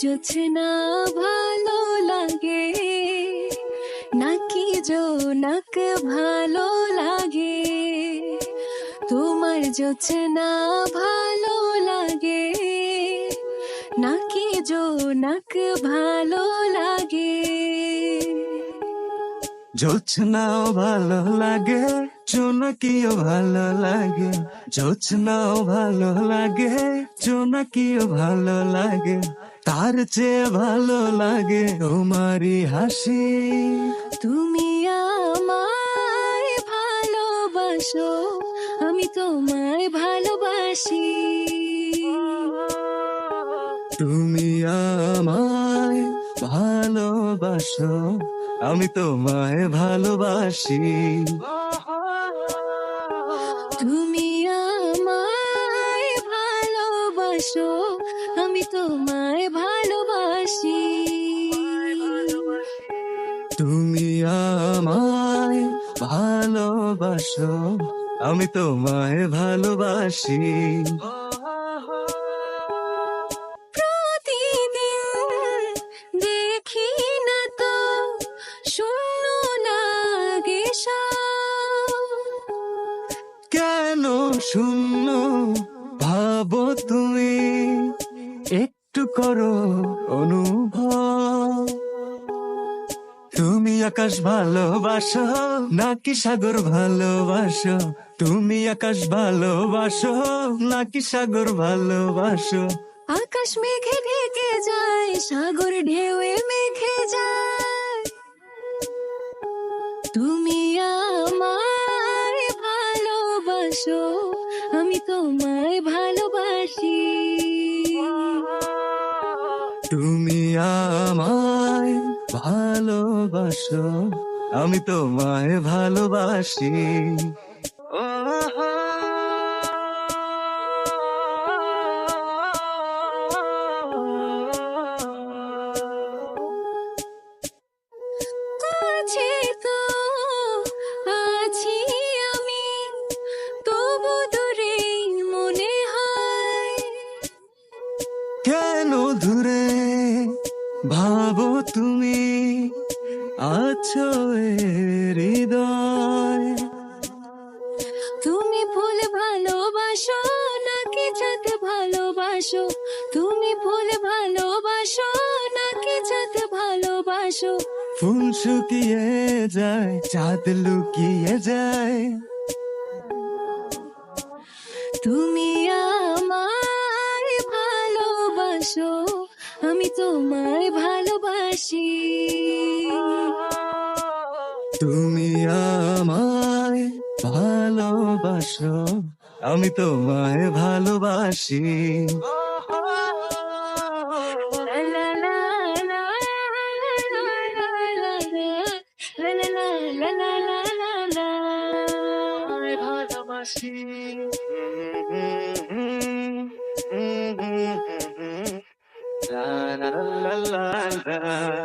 জোছনা ভালো লাগে নাকি জোনাক ভালো লাগে? তোমার জোছনা ভালো লাগে নাকি জোনাক ভালো লাগে? জোছনাও ভালো লাগে, জোনাকিও ভালো লাগে। জোছনাও ভালো লাগে, জোনাকিও ভালো লাগে। তার চেয়ে ভালো লাগে তোমারই হাসি। তুমি আমায় ভালোবাসো, আমি তোমায় ভালোবাসি। তুমি আমায় ভালোবাসো, আমি তোমায় ভালোবাসি। তুমি আমায় ভালোবাসো, আমি তোমায় ভালোবাসি। তুমি আমায় ভালোবাসো, আমি তোমায় ভালোবাসি। প্রতিদিন দেখি না তো শূন্য লাগে সব। কেন শূন্য ভাবো তুমি, একটু করো অনুভব। তুমি আকাশ ভালোবাসো নাকি সাগর ভালোবাসো? তুমি আকাশ ভালোবাসো নাকি সাগর ভালোবাসো? আকাশ মেঘে ঢেকে যায়, সাগর ঢেউয়ে মেঘে যায়। তুমি আমায় ভালোবাসো, আমি তোমায় ভালোবাসি। তুমি আমায় ভালোবাসো, আমি তোমায় ভালোবাসি। আছি তো আছি আমি, তবু দূরে মনে হয়। কেন দূরে ভাবো তুমি, আছো এ হৃদয়। তুমি ফুল ভালোবাসো নাকি চাঁদ ভালোবাসো? তুমি ফুল ভালোবাসো নাকি চাঁদ ভালোবাসো? ফুল শুকিয়ে যায়, চাঁদ লুকিয়ে যায়। তুমি আমায় ভালোবাসো, আমি তোমায় ভালোবাসি। তুমি আমায় ভালোবাসো, আমি তোমায় ভালোবাসি। লা লা লা লা লা লা লা লা লা লা লা লা। ভালোবাসি। লা লা লা লা লা।